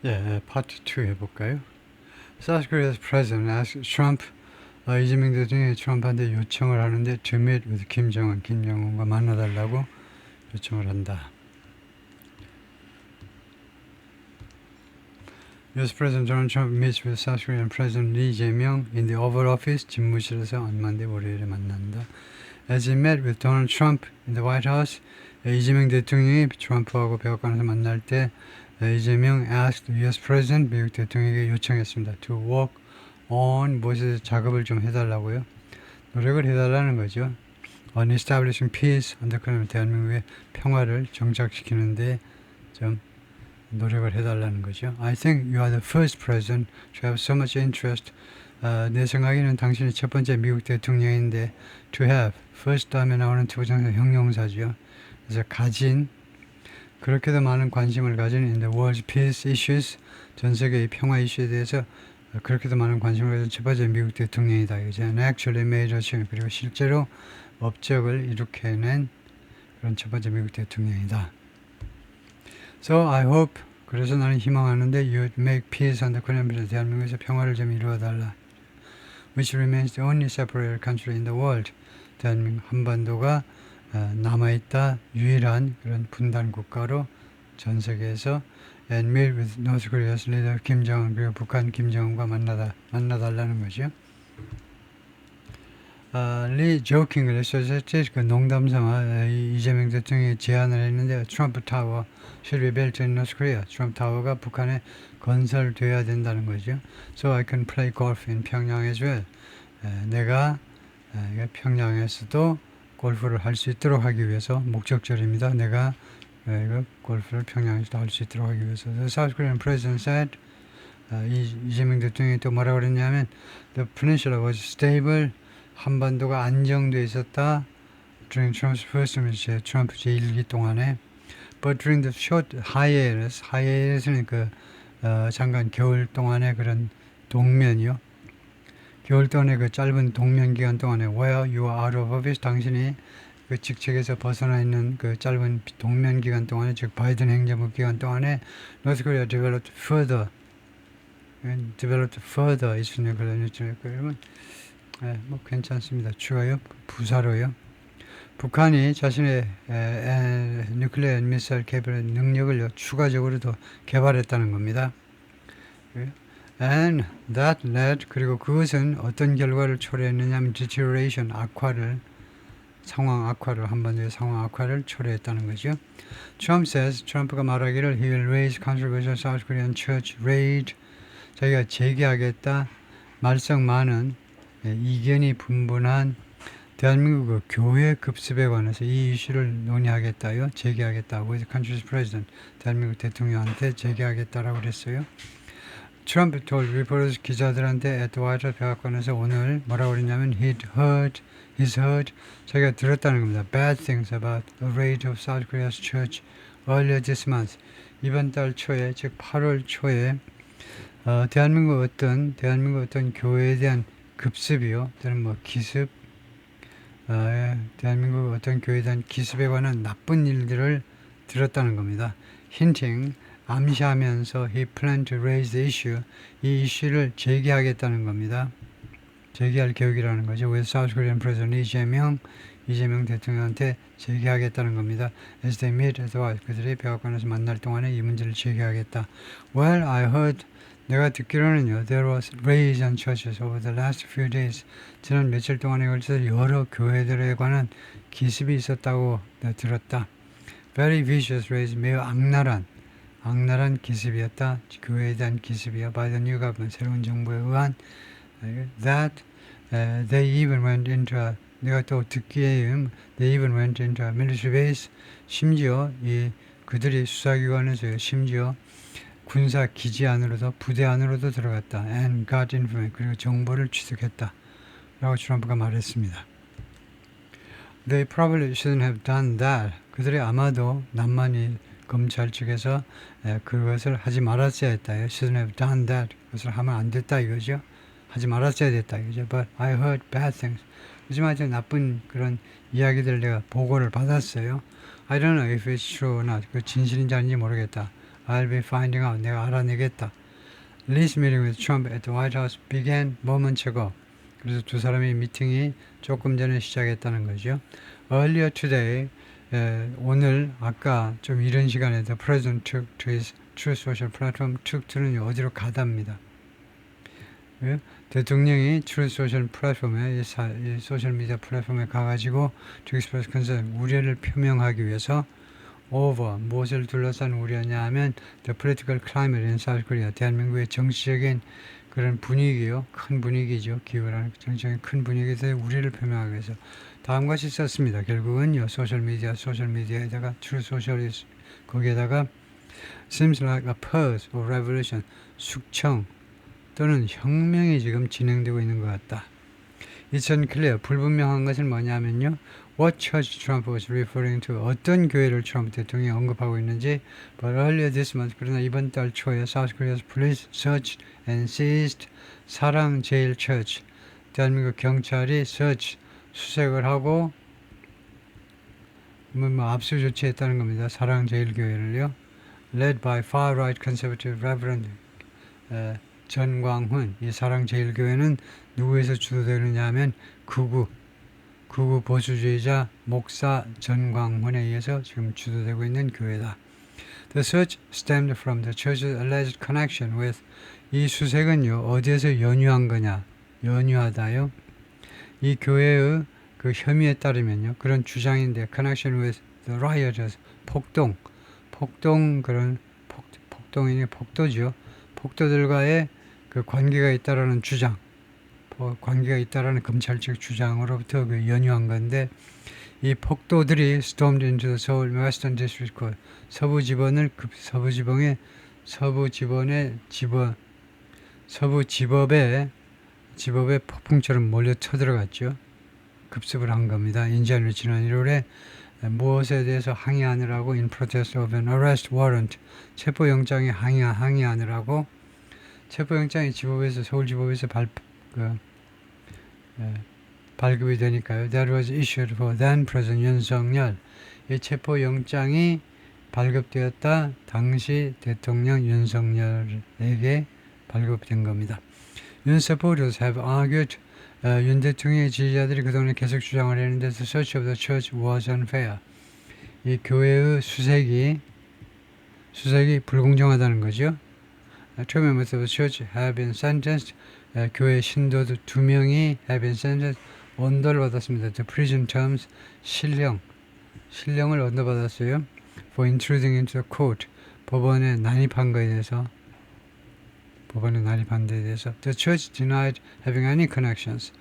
예, 파트 2 해볼까요? South Korea's president asked Trump, 이재명 대통령이 트럼프한테 요청을 하는데 to meet with 김정은과 만나달라고 요청을 한다. US President Donald Trump meets with South Korean President Lee Jae-myung in the Oval Office 집무실에서 얼마인데 월요일에 만난다. As he met with Donald Trump in the White House, 이재명 대통령이 트럼프하고 백악관에서 만날 때 이재명 asked the US President, 미국 대통령에게 요청했습니다. To work on 무엇에서 작업을 좀 해달라고요. 노력을 해달라는 거죠. On establishing peace, 대한민국의 평화를 정착시키는데 좀 노력을 해달라는 거죠. I think you are the first president to have so much interest. 내 생각에는 당신이 첫 번째 미국 대통령인데 to have, first 다음에 나오는 투부정사 형용사죠. 그래서 가진, 그렇게도 많은 관심을 가진 in the world's peace issues, 전 세계의 평화 이슈에 대해서 그렇게도 많은 관심을 가진 첫 번째 미국 대통령이다. 이제 and actually made a change, 그리고 실제로 업적을 이룩해낸 그런 첫 번째 미국 대통령이다. So I hope, 그래서 나는 희망하는데 you make peace on the Korean Peninsula, 대한민국에서 평화를 좀 이루어달라. Which remains the only separated country in the world. 대한민국 한반도가 남아있다 유일한 그런 분단 국가로 전 세계에서 and meet with North Korea's leader 김정은, 그리고 북한 김정은과 만나달라는 거죠. 리 조킹을 했었지, 그 농담삼아 이재명 대통령이 제안을 했는데 트럼프 타워 should be built in North Korea. 트럼프 타워가 북한에 건설돼야 된다는 거죠. So I can play golf in 평양 as well. 내가 평양에서도 골프를 할 수 있도록 하기 위해서 목적절입니다. 내가 골프를 평양에서도 할 수 있도록 하기 위해서. The South Korean president said, 이재명 대통령이 또 뭐라고 그랬냐면 the peninsula was stable. 한반도가 안정돼 있었다. During Trump's first term, 트럼프 제1기 동안에. But during the short hiatus는 잠깐 겨울 동안에 그런 동면이요. 겨울 동안에 그 짧은 동면 기간 동안에 while you are out of office, 당신이 그 직책에서 벗어나 있는 그 짧은 동면 기간 동안에, 즉 바이든 행정부 기간 동안에 North Korea developed further 있으니 그러죠. 그러면 뭐 괜찮습니다. 추가요, 부사로요. 북한이 자신의 뉴클리어 미사일 개발 능력을 추가적으로 더 개발했다는 겁니다. And that led, 그리고 그것은 어떤 결과를 초래했느냐면 deterioration, 상황 악화를, 한반도의 상황 악화를 초래했다는 거죠. Trump says, 트럼프가 말하기를 he will raise controversial South Korean church raid, 자기가 제기하겠다, 말썽 많은 이견이 분분한 대한민국 교회 급습에 관해서 이 이슈를 논의하겠다요, 제기하겠다고 해서 country's president, 대한민국 대통령한테 제기하겠다라고 그랬어요. 트럼프 told reporters, 기자들한테 at the White House 백악관에서 오늘 뭐라고 그랬냐면 he's heard, 자기가 들었다는 겁니다. Bad things about the raid of South Korea's church earlier this month. 이번 달 초에, 즉 8월 초에 대한민국 어떤 교회에 대한 급습이요, 또는 뭐 기습, 대한민국 어떤 교회에 대한 기습에 관한 나쁜 일들을 들었다는 겁니다. Hinting, 암시하면서 he planned to raise the issue, 이 이슈를 제기하겠다는 겁니다. 제기할 계획이라는 거죠. with South Korean President 이재명 대통령한테 제기하겠다는 겁니다. As they meet at the White House, 그들이 백악관에서 만날 동안에 이 문제를 제기하겠다. Well, I heard, 내가 듣기로는요, there was raids on churches over the last few days. 지난 며칠 동안에 걸쳐서 여러 교회들에 관한 기습이 있었다고 들었다. Very vicious raids, 매우 악랄한 기습이었다. 교회에 대한 기습이야. By the new government, 새로운 정부에 의한. That they even went into 내가 또 듣기에 they even went into a military base. 심지어 그들이 수사기관에서 심지어 군사 기지 안으로도, 부대 안으로도 들어갔다. And got information, 그리고 정보를 취득했다. 라고 트럼프가 말했습니다. They probably shouldn't have done that. 그들이 아마도 남만이 검찰 측에서 그것을 하지 말았어야 했다. Shouldn't have done that. 그것을 하면 안 됐다 이거죠. 하지 말았어야 됐다 이거죠. But I heard bad things. 하지만 아주 나쁜 그런 이야기들을 내가 보고를 받았어요. I don't know if it's true or not. 그 진실인지 아닌지 모르겠다. I'll be finding out. 내가 알아내겠다. Lee's meeting with Trump at the White House began moments ago. 그래서 두 사람의 미팅이 조금 전에 시작했다는 거죠. Earlier today, 오늘 아까 좀 이런 시간에 the president took to his Truth Social platform. took to는 어디로 가답니다. 대통령이 Truth Social 플랫폼에 이 소셜 미디어 플랫폼에 가가지고 to express concern 우려를 표명하기 위해서 over 무엇을 둘러싼 우려냐 하면 the political climate in South Korea 대한민국의 정치적인 그런 분위기요 큰 분위기죠 기후라는 정치적인 큰 분위기에서 우려를 표명하기 위해서 다음과 같이 썼습니다. 결국은요 소셜 미디어에다가 Truth Social 거기에다가 seems like a purge or revolution 숙청 또는 혁명이 지금 진행되고 있는 것 같다. It's unclear. 불분명한 것은 뭐냐면요. What church Trump was referring to. 어떤 교회를 트럼프 대통령이 언급하고 있는지. But earlier this month, 그러나 이번 달 초에 South Korea's police searched and seized 사랑 제일 church. 대한민국 경찰이 search, 수색을 하고 압수 조치했다는 겁니다. 사랑 제일 교회를요. Led by far-right conservative Reverend 전광훈. 이 사랑제일교회는 누구에서 주도되느냐 하면 극우 보수주의자 목사 전광훈에 의해서 지금 주도되고 있는 교회다. The search stemmed from the church's alleged connection with 이 수색은요 어디에서 연유한 거냐 연유하다요. 이 교회의 그 혐의에 따르면요 그런 주장인데 connection with the rioters 폭동 그런 폭동이니 폭도죠. 폭도들과의 그 관계가 있다라는 주장, 관계가 있다라는 검찰 측 주장으로부터 그 연유한 건데 이 폭도들이 stormed into the Seoul Western District Court 서부지법의 폭풍처럼 몰려 쳐들어갔죠. 급습을 한 겁니다. 인지하는 지난 1월에 무엇에 대해서 항의하느라고 in protest of an arrest warrant 체포영장에 항의하느라고 체포영장이 지법에서 서울지법에서 발급이 되니까요. That was issued for then President 윤석열. 이 체포영장이 발급되었다. 당시 대통령 윤석열에게 발급된 겁니다. 윤 supporters have argued 윤 대통령의 지지자들이 그동안 계속 주장을 했는데 the search of the church was unfair. 이 교회의 수색이 불공정하다는 거죠. Two members of the church have been sentenced. 교회 신도들 2명이 have been sentenced. 언도를 받았습니다. The prison terms 실형을 언도받았어요. For intruding into the court. 법원에 난입한 거에 대해서 The church denied having any connections.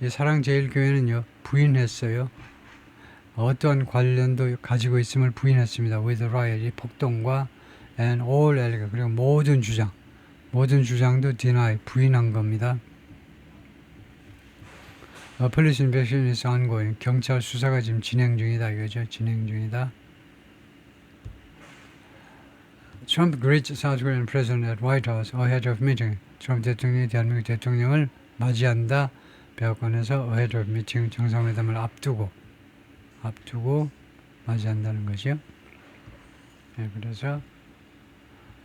이 사랑제일교회는요 부인했어요. 어떠한 관련도 가지고 있음을 부인했습니다. With the riot, 이 폭동과 and all alleged 그리고 모든 주장도 deny 부인한 겁니다. Police investigation is ongoing. 경찰 수사가 지금 진행 중이다 이거죠. Trump greets South Korean president at White House ahead of meeting. 트럼프 대통령이 대한민국 대통령을 맞이한다. 백악관에서 ahead of meeting 정상회담을 앞두고 맞이한다는 거죠. 네, 그래서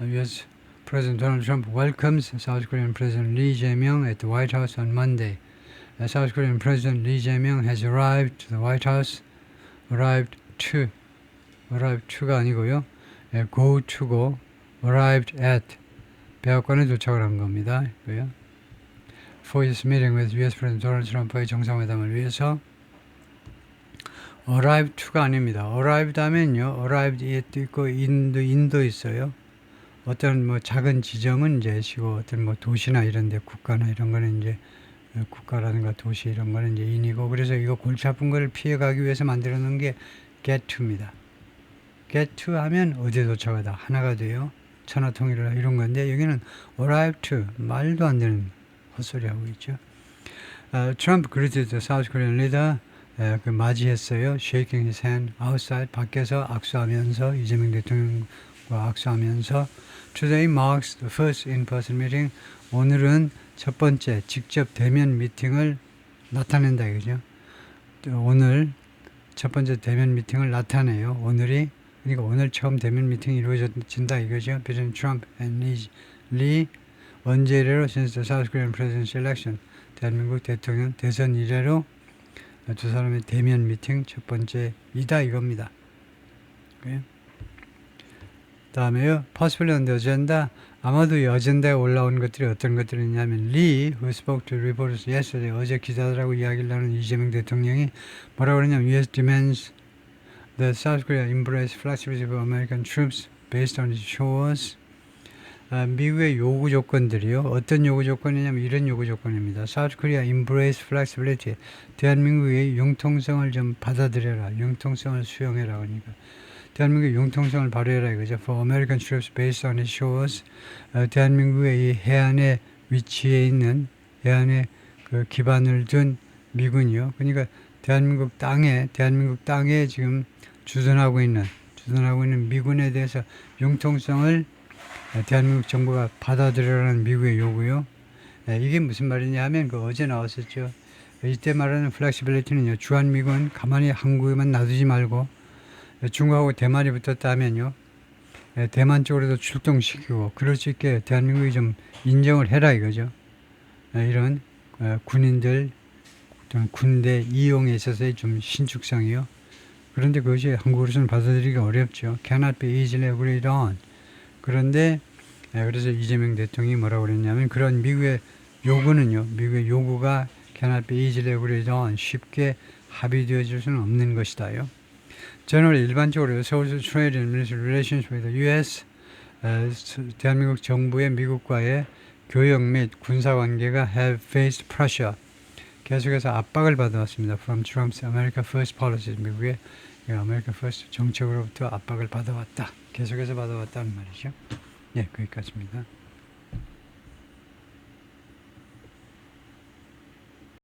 U.S. President Donald Trump welcomes South Korean President Lee Jae-myung at the White House on Monday. South Korean President Lee Jae-myung has arrived to the White House. arrived to가 아니고요. go to고 arrived at 백악관에 도착을 한 겁니다. For his meeting with U.S. President Donald Trump의 정상회담을 위해서 arrived to가 아닙니다. arrived 하면요. arrived에 있고 인도 있어요. 어떤 뭐 작은 지정은 이제 시고 어떤 뭐 도시나 이런 데 국가나 이런 거는 이제 국가라든가 도시 이런 거는 이제 인이고 그래서 이거 골치 아픈 걸 피해 가기 위해서 만들어 놓은 게 get to입니다. get to 하면 어디에 도착하다 하나가 돼요. 천하통일을 이런 건데 여기는 arrive to 말도 안 되는 헛소리 하고 있죠. Trump greeted the South Korean leader. 그 맞이했어요. Shaking his hand outside 밖에서 악수하면서 이재명 대통령과 악수하면서 Today marks the first in-person meeting. 오늘은 첫 번째 직접 대면 미팅을 나타낸다 이거죠. 오늘 첫 번째 대면 미팅을 나타내요. 오늘이 그러니까 오늘 처음 대면 미팅이 이루어진다 이거죠. President Trump and Lee 언제 이래로 since the South Korean presidential election 대한민국 대통령 대선 이래로 두 사람의 대면 미팅 첫 번째이다 이겁니다. 오케이? 다음에요. Possibly on the agenda. 아마도 이 어젠다에 올라온 것들이 어떤 것들이냐면 Lee, who spoke to reporters yesterday, 어제 기자들하고 이야기를 나눈 이재명 대통령이 뭐라고 그러냐면 US demands that South Korea embrace flexibility for American troops based on its shores. 미국의 요구 조건들이요. 어떤 요구 조건이냐면 이런 요구 조건입니다. South Korea embrace flexibility. 대한민국의 융통성을 좀 받아들여라. 융통성을 수용해라. 그러니까 대한민국의 융통성을 발휘해라 이거죠. For American troops based on its shores. 대한민국의 이 해안에 위치해 있는 해안에 그 기반을 둔 미군이요. 그러니까 대한민국 땅에 지금 주둔하고 있는 미군에 대해서 융통성을 대한민국 정부가 받아들여라는 미국의 요구요. 이게 무슨 말이냐 하면 그 어제 나왔었죠. 이때 말하는 플렉시빌리티는요. 주한미군 가만히 한국에만 놔두지 말고 중국하고 대만이 붙었다 하면요. 대만 쪽으로도 출동시키고 그럴 수 있게 대한민국이 좀 인정을 해라 이거죠. 이런 군인들 또는 군대 이용에 있어서의 좀 신축성이요. 그런데 그것이 한국으로서는 받아들이기 어렵죠. Cannot be easily agreed on. 그런데 그래서 이재명 대통령이 뭐라고 그랬냐면 그런 미국의 요구가 cannot be easily agreed on. 쉽게 합의되어질 수는 없는 것이다요. 저는 일반적으로 Social Trade and Military Relations with the U.S. 대한민국 정부의 미국과의 교역 및 군사 관계가 have faced pressure. 계속해서 압박을 받아왔습니다. From Trump's America First policies. 미국의 America First 정책으로부터 압박을 받아왔다. 계속해서 받아왔다는 말이죠. 예, 거기까지입니다.